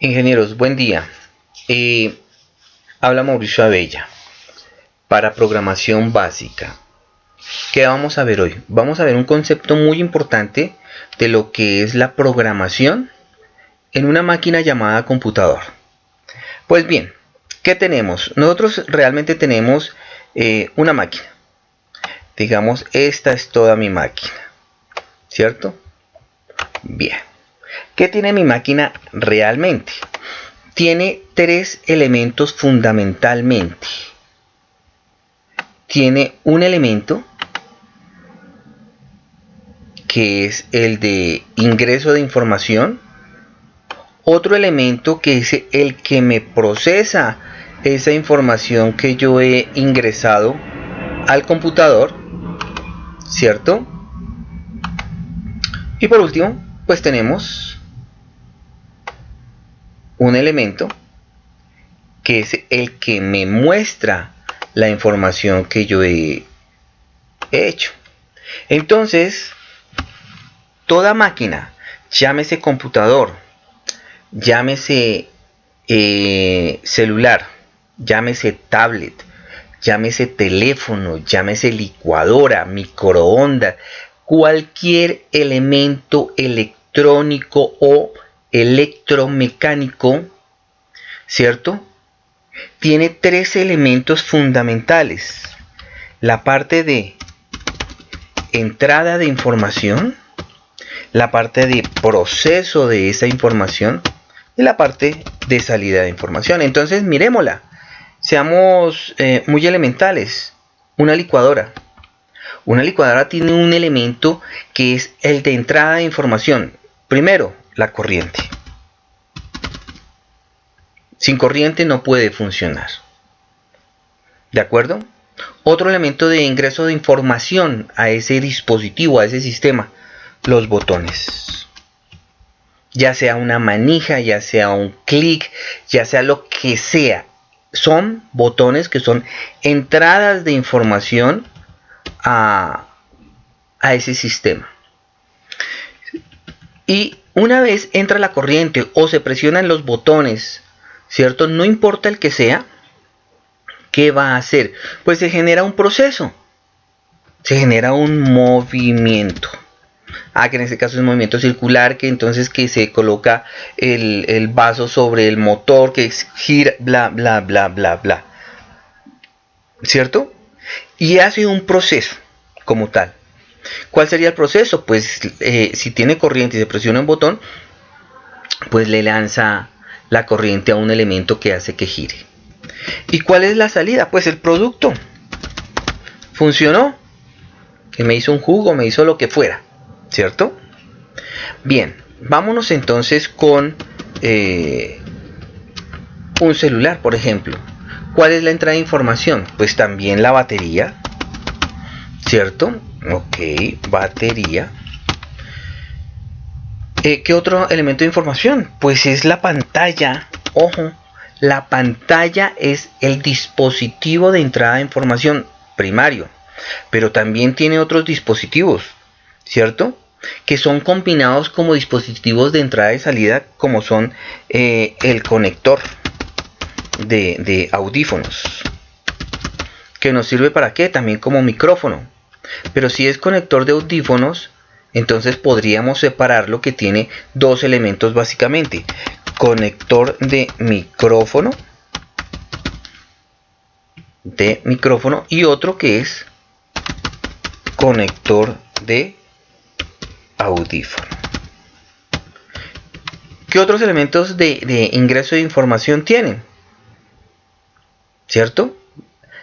Ingenieros, buen día. Habla Mauricio Abella para programación básica. ¿Qué vamos a ver hoy? Vamos a ver un concepto muy importante de lo que es la programación en una máquina llamada computador. Pues bien, ¿qué tenemos? Nosotros realmente tenemos una máquina. Digamos, esta es toda mi máquina, ¿cierto? Bien. ¿Qué tiene mi máquina realmente? Tiene tres elementos fundamentalmente. Tiene un elemento que es el de ingreso de información. Otro elemento que es el que me procesa esa información que yo he ingresado al computador, ¿cierto? Y por último, pues tenemos un elemento que es el que me muestra la información que yo he hecho. Entonces, toda máquina, llámese computador, llámese celular, llámese tablet, llámese teléfono, llámese licuadora, microondas, cualquier elemento electrónico o electromecánico, ¿cierto? Tiene tres elementos fundamentales: la parte de entrada de información, la parte de proceso de esa información y la parte de salida de información. Entonces, miremosla. Seamos muy elementales. Una licuadora. Una licuadora tiene un elemento que es el de entrada de información. Primero, la corriente. Sin corriente no puede funcionar. ¿De acuerdo? Otro elemento de ingreso de información a ese dispositivo, a ese sistema, los botones. Ya sea una manija, ya sea un clic, ya sea lo que sea. Son botones que son entradas de información a ese sistema. Y una vez entra la corriente o se presionan los botones, ¿cierto? No importa el que sea, ¿qué va a hacer? Pues se genera un proceso. Se genera un movimiento. Que en este caso es movimiento circular, que entonces que se coloca el vaso sobre el motor, que gira, bla, bla, bla, bla, bla. ¿Cierto? Y hace un proceso como tal. ¿Cuál sería el proceso? Pues si tiene corriente y se presiona un botón, pues le lanza la corriente a un elemento que hace que gire. ¿Y cuál es la salida? Pues el producto. ¿Funcionó? Que me hizo un jugo, me hizo lo que fuera, ¿cierto? Bien, vámonos entonces con un celular, por ejemplo. ¿Cuál es la entrada de información? Pues también la batería, ¿cierto? Ok, batería. ¿Qué otro elemento de información? Pues es la pantalla. Ojo, la pantalla es el dispositivo de entrada de información primario, pero también tiene otros dispositivos, ¿cierto? Que son combinados como dispositivos de entrada y salida, como son el conector de audífonos, que nos sirve para qué, también como micrófono. Pero si es conector de audífonos, entonces podríamos separarlo, que tiene dos elementos básicamente: conector de micrófono y otro que es conector de audífono. ¿Qué otros elementos de ingreso de información tienen? ¿Cierto?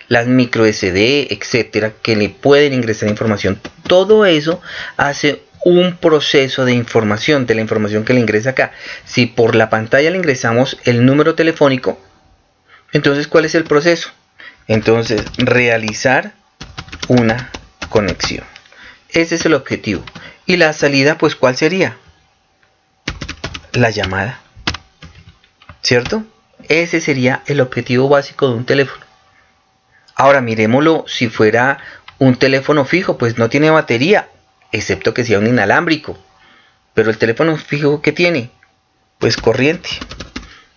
Las micro SD, etcétera, que le pueden ingresar información. Todo eso hace un proceso de información, de la información que le ingresa acá. Si por la pantalla le ingresamos el número telefónico, entonces ¿cuál es el proceso? Entonces, realizar una conexión. Ese es el objetivo. Y la salida, pues, ¿cuál sería? La llamada, ¿cierto? Ese sería el objetivo básico de un teléfono. Ahora miremoslo, si fuera un teléfono fijo, pues no tiene batería, excepto que sea un inalámbrico. Pero el teléfono fijo, ¿qué tiene? Pues corriente.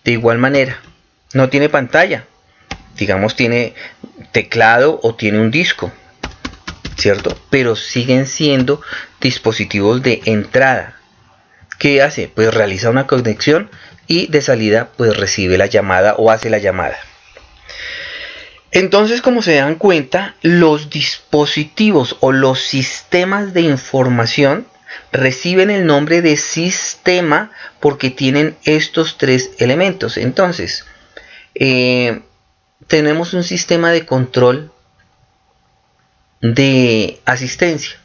De igual manera, no tiene pantalla, digamos tiene teclado o tiene un disco, ¿cierto? Pero siguen siendo dispositivos de entrada. ¿Qué hace? Pues realiza una conexión y de salida pues recibe la llamada o hace la llamada. Entonces, como se dan cuenta, los dispositivos o los sistemas de información reciben el nombre de sistema porque tienen estos tres elementos. Entonces, tenemos un sistema de control de asistencia.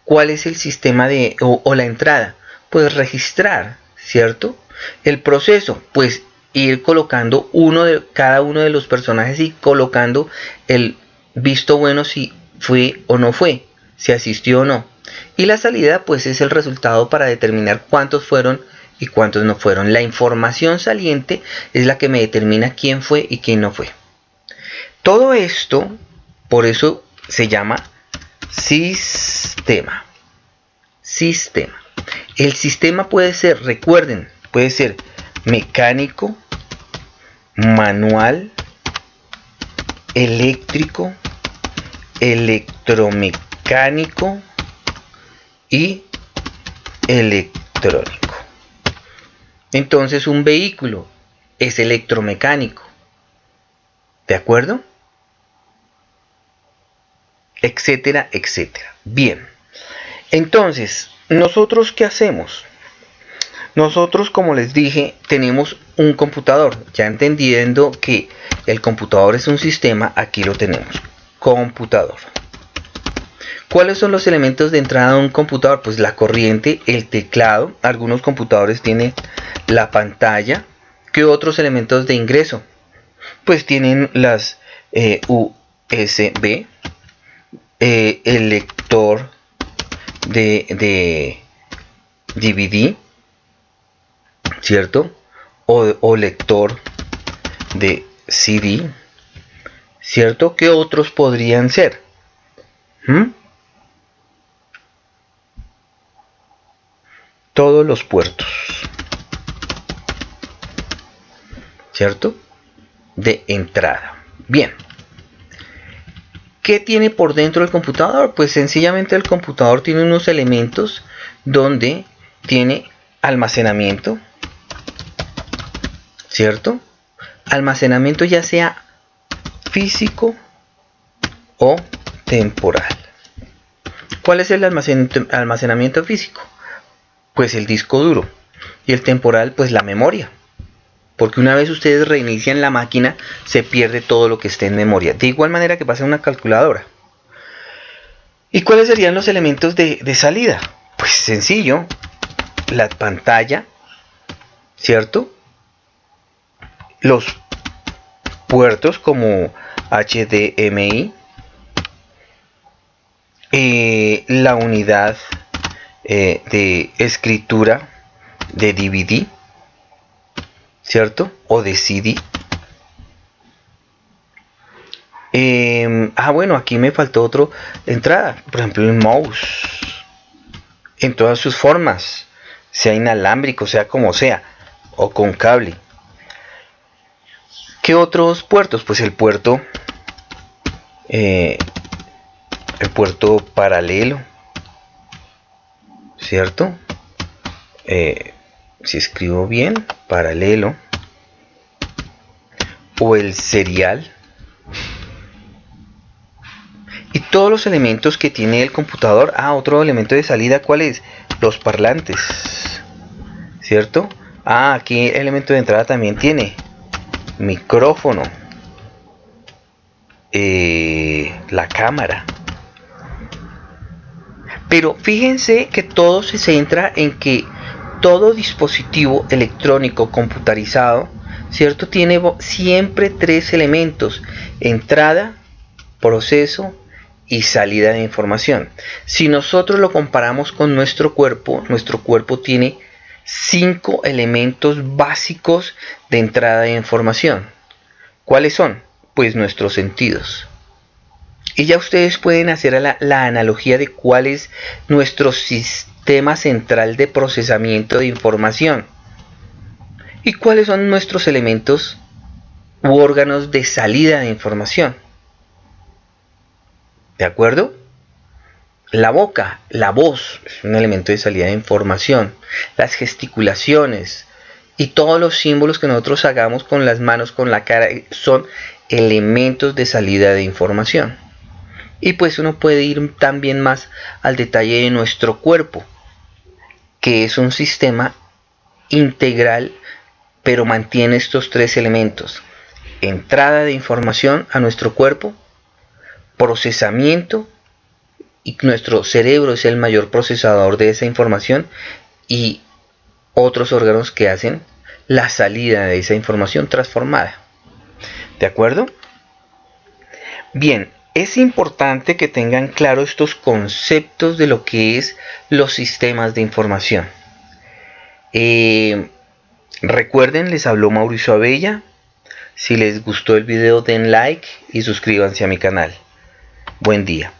¿Cuál es el sistema o la entrada? Pues registrar, ¿cierto? El proceso, pues ir colocando cada uno de los personajes y colocando el visto bueno si fue o no fue, si asistió o no. Y la salida pues es el resultado para determinar cuántos fueron y cuántos no fueron. La información saliente es la que me determina quién fue y quién no fue. Todo esto, por eso se llama sistema. Sistema. El sistema puede ser, recuerden, puede ser mecánico, manual, eléctrico, electromecánico y electrónico. Entonces un vehículo es electromecánico, ¿de acuerdo? Etcétera, etcétera. Bien, entonces, ¿nosotros qué hacemos? Nosotros, como les dije, tenemos un computador. Ya entendiendo que el computador es un sistema, aquí lo tenemos. Computador. ¿Cuáles son los elementos de entrada de un computador? Pues la corriente, el teclado. Algunos computadores tienen la pantalla. ¿Qué otros elementos de ingreso? Pues tienen las USB, el lector de DVD, ¿cierto? O lector de CD, ¿cierto? ¿Qué otros podrían ser? Todos los puertos, ¿cierto? De entrada. Bien. ¿Qué tiene por dentro el computador? Pues sencillamente el computador tiene unos elementos donde tiene almacenamiento, ¿cierto? Almacenamiento ya sea físico o temporal. ¿Cuál es el almacenamiento físico? Pues el disco duro. Y el temporal, pues la memoria. Porque una vez ustedes reinician la máquina, se pierde todo lo que esté en memoria. De igual manera que pasa en una calculadora. ¿Y cuáles serían los elementos de salida? Pues sencillo. La pantalla, ¿cierto? Los puertos como HDMI. La unidad de escritura de DVD, ¿cierto? O de CD. Bueno, aquí me faltó otra entrada. Por ejemplo, el mouse. En todas sus formas. Sea inalámbrico, sea como sea. O con cable. ¿Qué otros puertos? Pues el puerto paralelo, ¿cierto? Si escribo bien, paralelo. O el serial. Y todos los elementos que tiene el computador. Otro elemento de salida, ¿cuál es? Los parlantes, ¿cierto? Aquí el elemento de entrada también tiene micrófono, la cámara. Pero fíjense que todo se centra en que todo dispositivo electrónico computarizado, ¿cierto? Tiene siempre tres elementos: entrada, proceso y salida de información. Si nosotros lo comparamos con nuestro cuerpo tiene 5 elementos básicos de entrada de información. ¿Cuáles son? Pues nuestros sentidos. Y ya ustedes pueden hacer la analogía de cuál es nuestro sistema central de procesamiento de información. ¿Y cuáles son nuestros elementos u órganos de salida de información? ¿De acuerdo? La boca, la voz, es un elemento de salida de información. Las gesticulaciones y todos los símbolos que nosotros hagamos con las manos, con la cara, son elementos de salida de información. Y pues uno puede ir también más al detalle de nuestro cuerpo, que es un sistema integral, pero mantiene estos tres elementos: entrada de información a nuestro cuerpo, procesamiento, y nuestro cerebro es el mayor procesador de esa información, y otros órganos que hacen la salida de esa información transformada. ¿De acuerdo? Bien, es importante que tengan claro estos conceptos de lo que es los sistemas de información. Recuerden, les habló Mauricio Abella. Si les gustó el video, den like y suscríbanse a mi canal. Buen día.